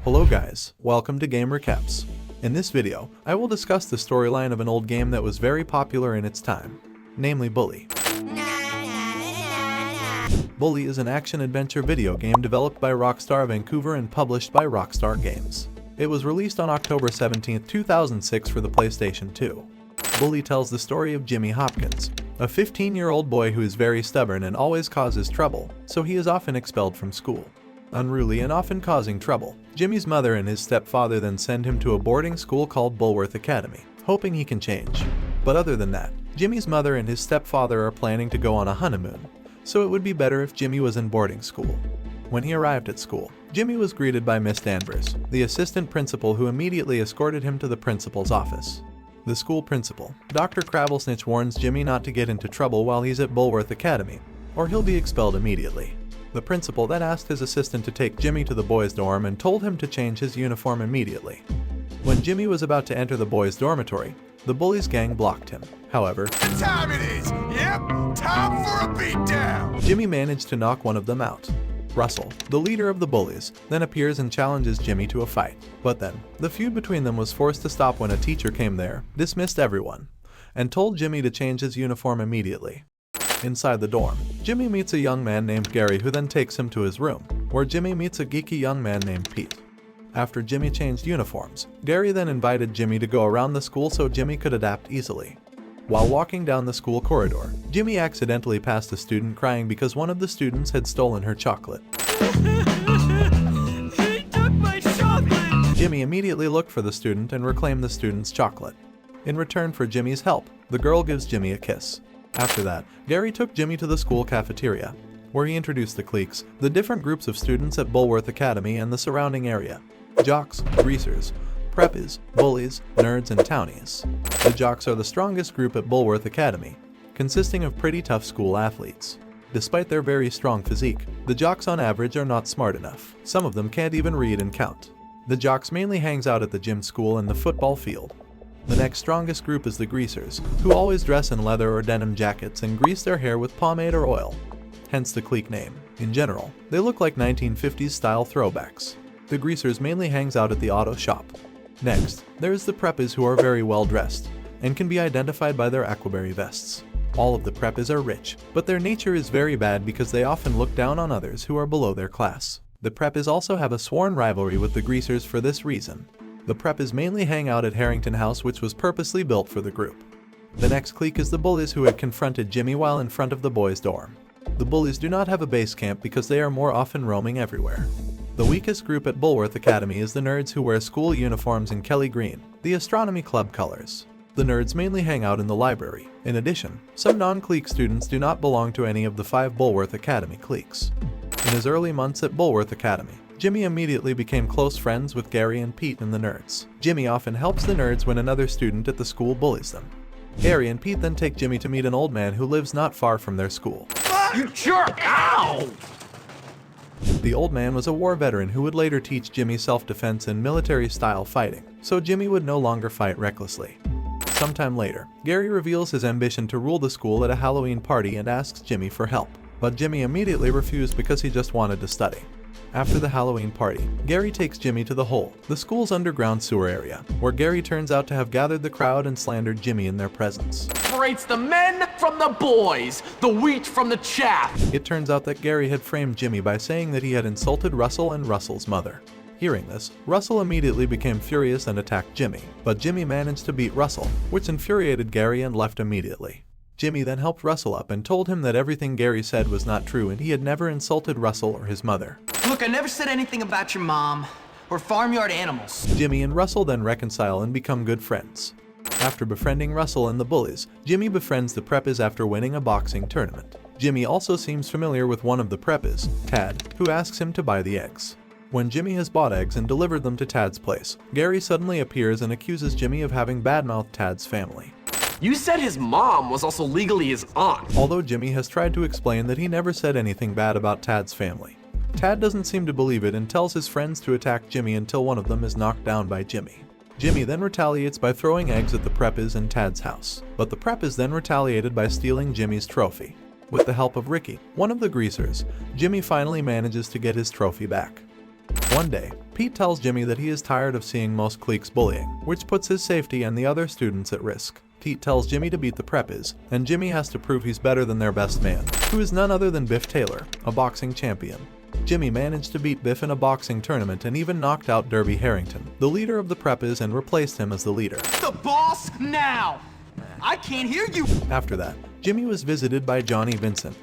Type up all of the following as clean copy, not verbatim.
Hello guys, welcome to Game Recaps. In this video, I will discuss the storyline of an old game that was very popular in its time, namely Búlly. Búlly is an action-adventure video game developed by Rockstar Vancouver and published by Rockstar Games. It was released on October 17, 2006 for the PlayStation 2. Búlly tells the story of Jimmy Hopkins, a 15-year-old boy who is very stubborn and always causes trouble, so he is often expelled from school. Unruly and often causing trouble, Jimmy's mother and his stepfather then send him to a boarding school called Bullworth Academy, hoping he can change. But other than that, Jimmy's mother and his stepfather are planning to go on a honeymoon, so it would be better if Jimmy was in boarding school. When he arrived at school, Jimmy was greeted by Miss Danvers, the assistant principal, who immediately escorted him to the principal's office. The school principal, Dr. Crabblesnitch, warns Jimmy not to get into trouble while he's at Bullworth Academy, or he'll be expelled immediately. The principal then asked his assistant to take Jimmy to the boys' dorm and told him to change his uniform immediately. When Jimmy was about to enter the boys' dormitory, the bullies gang blocked him. However, "The time it is! Yep, time for a beatdown!" Jimmy managed to knock one of them out. Russell, the leader of the bullies, then appears and challenges Jimmy to a fight. But then, the feud between them was forced to stop when a teacher came there, dismissed everyone, and told Jimmy to change his uniform immediately. Inside the dorm, Jimmy meets a young man named Gary, who then takes him to his room, where Jimmy meets a geeky young man named Pete. After Jimmy changed uniforms, Gary then invited Jimmy to go around the school so Jimmy could adapt easily. While walking down the school corridor, Jimmy accidentally passed a student crying because one of the students had stolen her chocolate. He took my chocolate! Jimmy immediately looked for the student and reclaimed the student's chocolate. In return for Jimmy's help, the girl gives Jimmy a kiss. After that, Gary took Jimmy to the school cafeteria, where he introduced the cliques, the different groups of students at Bullworth Academy and the surrounding area: jocks, greasers, preppies, bullies, nerds, and townies. The jocks are the strongest group at Bullworth Academy, consisting of pretty tough school athletes. Despite their very strong physique, the jocks on average are not smart enough. Some of them can't even read and count. The jocks mainly hangs out at the gym, school, and the football field. The next strongest group is the greasers, who always dress in leather or denim jackets and grease their hair with pomade or oil, hence the clique name. In general, they look like 1950s style throwbacks. The greasers mainly hangs out at the auto shop. Next, there's the preppies, who are very well dressed and can be identified by their aquaberry vests. All of the preppies are rich, but their nature is very bad because they often look down on others who are below their class. The preppies also have a sworn rivalry with the greasers for this reason. The preppies mainly hang out at Harrington House, which was purposely built for the group. The next clique is the bullies, who had confronted Jimmy while in front of the boys' dorm. The bullies do not have a base camp because they are more often roaming everywhere. The weakest group at Bullworth Academy is the nerds, who wear school uniforms in Kelly green, the astronomy club colors. The nerds mainly hang out in the library. In addition, some non-clique students do not belong to any of the 5 Bullworth Academy cliques. In his early months at Bullworth Academy, Jimmy immediately became close friends with Gary and Pete and the nerds. Jimmy often helps the nerds when another student at the school bullies them. Gary and Pete then take Jimmy to meet an old man who lives not far from their school. You jerk! Ow! The old man was a war veteran who would later teach Jimmy self-defense and military-style fighting, so Jimmy would no longer fight recklessly. Sometime later, Gary reveals his ambition to rule the school at a Halloween party and asks Jimmy for help, but Jimmy immediately refused because he just wanted to study. After the Halloween party, Gary takes Jimmy to the Hole, the school's underground sewer area, where Gary turns out to have gathered the crowd and slandered Jimmy in their presence. Separates the men from the boys, the wheat from the chaff. It turns out that Gary had framed Jimmy by saying that he had insulted Russell and Russell's mother. Hearing this, Russell immediately became furious and attacked Jimmy, but Jimmy managed to beat Russell, which infuriated Gary and left immediately. Jimmy then helped Russell up and told him that everything Gary said was not true and he had never insulted Russell or his mother. Look, I never said anything about your mom or farmyard animals. Jimmy and Russell then reconcile and become good friends. After befriending Russell and the bullies, Jimmy befriends the preppies after winning a boxing tournament. Jimmy also seems familiar with one of the preppies, Tad, who asks him to buy the eggs. When Jimmy has bought eggs and delivered them to Tad's place, Gary suddenly appears and accuses Jimmy of having badmouthed Tad's family. You said his mom was also legally his aunt. Although Jimmy has tried to explain that he never said anything bad about Tad's family, Tad doesn't seem to believe it and tells his friends to attack Jimmy until one of them is knocked down by Jimmy. Jimmy then retaliates by throwing eggs at the preppies in Tad's house, but the preppies then retaliated by stealing Jimmy's trophy. With the help of Ricky, one of the greasers, Jimmy finally manages to get his trophy back. One day, Pete tells Jimmy that he is tired of seeing most cliques bullying, which puts his safety and the other students at risk. Pete tells Jimmy to beat the preppies, and Jimmy has to prove he's better than their best man, who is none other than Biff Taylor, a boxing champion. Jimmy managed to beat Biff in a boxing tournament and even knocked out Derby Harrington, the leader of the preppies, and replaced him as the leader. The boss now! I can't hear you! After that, Jimmy was visited by Johnny Vincent,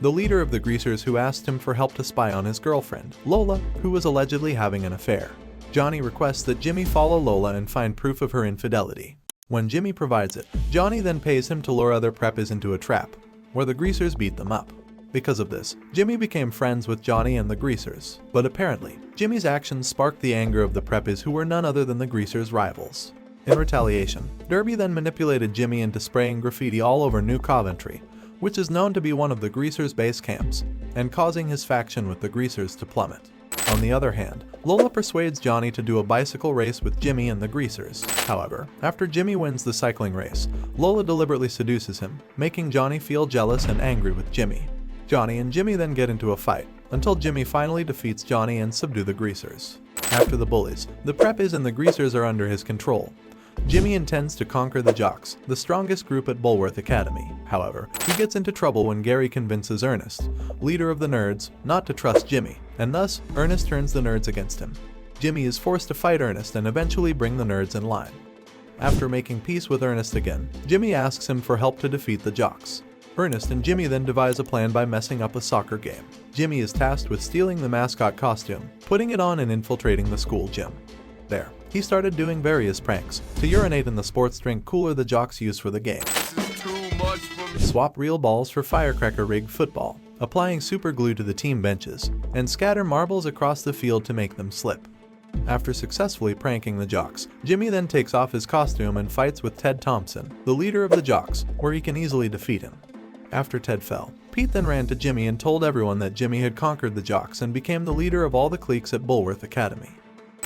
the leader of the greasers, who asked him for help to spy on his girlfriend, Lola, who was allegedly having an affair. Johnny requests that Jimmy follow Lola and find proof of her infidelity. When Jimmy provides it, Johnny then pays him to lure other preppies into a trap, where the greasers beat them up. Because of this, Jimmy became friends with Johnny and the greasers, but apparently, Jimmy's actions sparked the anger of the preppies, who were none other than the greasers' rivals. In retaliation, Derby then manipulated Jimmy into spraying graffiti all over New Coventry, which is known to be one of the greasers' base camps, and causing his faction with the greasers to plummet. On the other hand, Lola persuades Johnny to do a bicycle race with Jimmy and the greasers. However, after Jimmy wins the cycling race, Lola deliberately seduces him, making Johnny feel jealous and angry with Jimmy. Johnny and Jimmy then get into a fight, until Jimmy finally defeats Johnny and subdues the greasers. After the bullies, the preppies and the greasers are under his control. Jimmy intends to conquer the jocks, the strongest group at Bullworth Academy. However, he gets into trouble when Gary convinces Ernest, leader of the nerds, not to trust Jimmy, and thus Ernest turns the nerds against him. Jimmy is forced to fight Ernest and eventually bring the nerds in line. After making peace with Ernest again, Jimmy asks him for help to defeat the jocks. Ernest and Jimmy then devise a plan by messing up a soccer game. Jimmy is tasked with stealing the mascot costume, putting it on, and infiltrating the school gym. There, he started doing various pranks to urinate in the sports drink cooler the jocks used for the game, This is too much for me. swap real balls for firecracker rigged football, applying super glue to the team benches, and scatter marbles across the field to make them slip. After successfully pranking the jocks, Jimmy then takes off his costume and fights with Ted Thompson, the leader of the jocks, where he can easily defeat him. After Ted fell, Pete then ran to Jimmy and told everyone that Jimmy had conquered the jocks and became the leader of all the cliques at Bullworth Academy.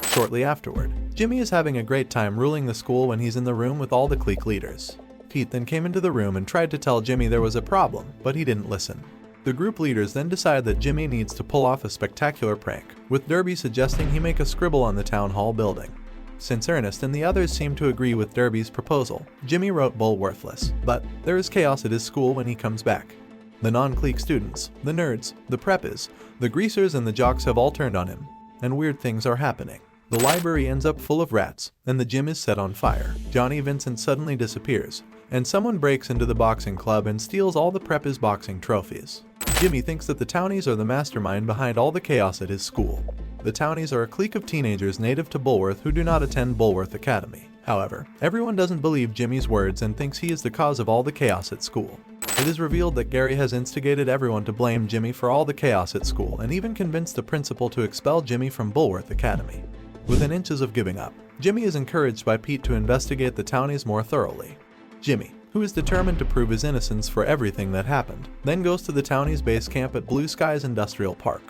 Shortly afterward, Jimmy is having a great time ruling the school when he's in the room with all the clique leaders. Pete then came into the room and tried to tell Jimmy there was a problem, but he didn't listen. The group leaders then decide that Jimmy needs to pull off a spectacular prank, with Derby suggesting he make a scribble on the town hall building. Since Ernest and the others seem to agree with Derby's proposal, Jimmy wrote Bullworthless, but there is chaos at his school when he comes back. The non-clique students, the nerds, the preppies, the greasers, and the jocks have all turned on him, and weird things are happening. The library ends up full of rats, and the gym is set on fire. Johnny Vincent suddenly disappears, and someone breaks into the boxing club and steals all the preppies' boxing trophies. Jimmy thinks that the townies are the mastermind behind all the chaos at his school. The townies are a clique of teenagers native to Bullworth who do not attend Bullworth Academy. However, everyone doesn't believe Jimmy's words and thinks he is the cause of all the chaos at school. It is revealed that Gary has instigated everyone to blame Jimmy for all the chaos at school and even convinced the principal to expel Jimmy from Bullworth Academy. Within inches of giving up, Jimmy is encouraged by Pete to investigate the townies more thoroughly. Jimmy, who is determined to prove his innocence for everything that happened, then goes to the townies' base camp at Blue Skies Industrial Park.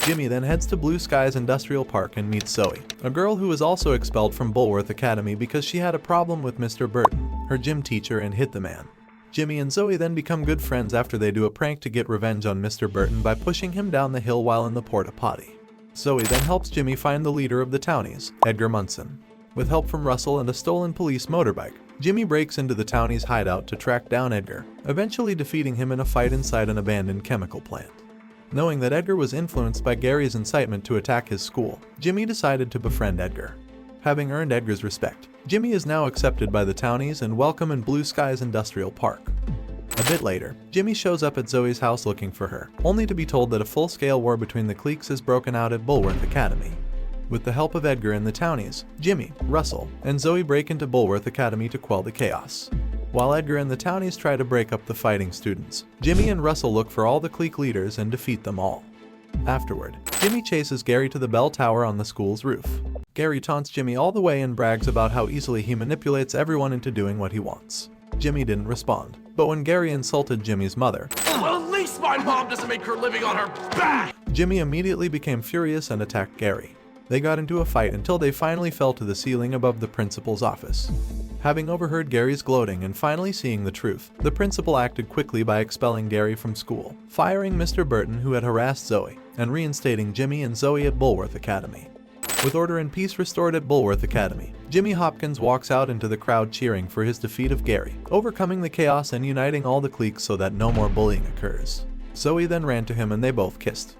Jimmy then heads to Blue Skies Industrial Park and meets Zoe, a girl who was also expelled from Bullworth Academy because she had a problem with Mr. Burton, her gym teacher, and hit the man. Jimmy and Zoe then become good friends after they do a prank to get revenge on Mr. Burton by pushing him down the hill while in the porta potty. Zoe then helps Jimmy find the leader of the townies, Edgar Munson. With help from Russell and a stolen police motorbike, Jimmy breaks into the townies' hideout to track down Edgar, eventually defeating him in a fight inside an abandoned chemical plant. Knowing that Edgar was influenced by Gary's incitement to attack his school, Jimmy decided to befriend Edgar. Having earned Edgar's respect, Jimmy is now accepted by the townies and welcome in Blue Skies Industrial Park. A bit later, Jimmy shows up at Zoe's house looking for her, only to be told that a full-scale war between the cliques has broken out at Bullworth Academy. With the help of Edgar and the townies, Jimmy, Russell, and Zoe break into Bullworth Academy to quell the chaos. While Edgar and the townies try to break up the fighting students, Jimmy and Russell look for all the clique leaders and defeat them all. Afterward, Jimmy chases Gary to the bell tower on the school's roof. Gary taunts Jimmy all the way and brags about how easily he manipulates everyone into doing what he wants. Jimmy didn't respond, but when Gary insulted Jimmy's mother, Well, at least my mom doesn't make her living on her back! Jimmy immediately became furious and attacked Gary. They got into a fight until they finally fell to the ceiling above the principal's office. Having overheard Gary's gloating and finally seeing the truth, the principal acted quickly by expelling Gary from school, firing Mr. Burton who had harassed Zoe, and reinstating Jimmy and Zoe at Bullworth Academy. With order and peace restored at Bullworth Academy, Jimmy Hopkins walks out into the crowd cheering for his defeat of Gary, overcoming the chaos and uniting all the cliques so that no more bullying occurs. Zoe then ran to him and they both kissed.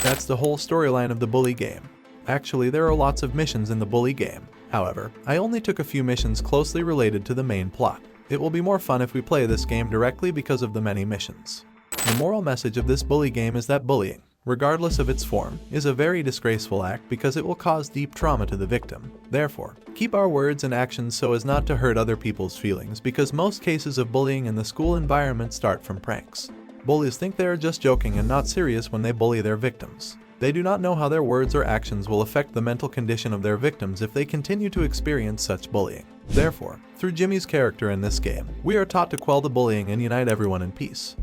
That's the whole storyline of the Bully game. Actually, there are lots of missions in the Bully game. However, I only took a few missions closely related to the main plot. It will be more fun if we play this game directly because of the many missions. The moral message of this Bully game is that bullying, regardless of its form, is a very disgraceful act because it will cause deep trauma to the victim. Therefore, keep our words and actions so as not to hurt other people's feelings because most cases of bullying in the school environment start from pranks. Bullies think they are just joking and not serious when they bully their victims. They do not know how their words or actions will affect the mental condition of their victims if they continue to experience such bullying. Therefore, through Jimmy's character in this game, we are taught to quell the bullying and unite everyone in peace.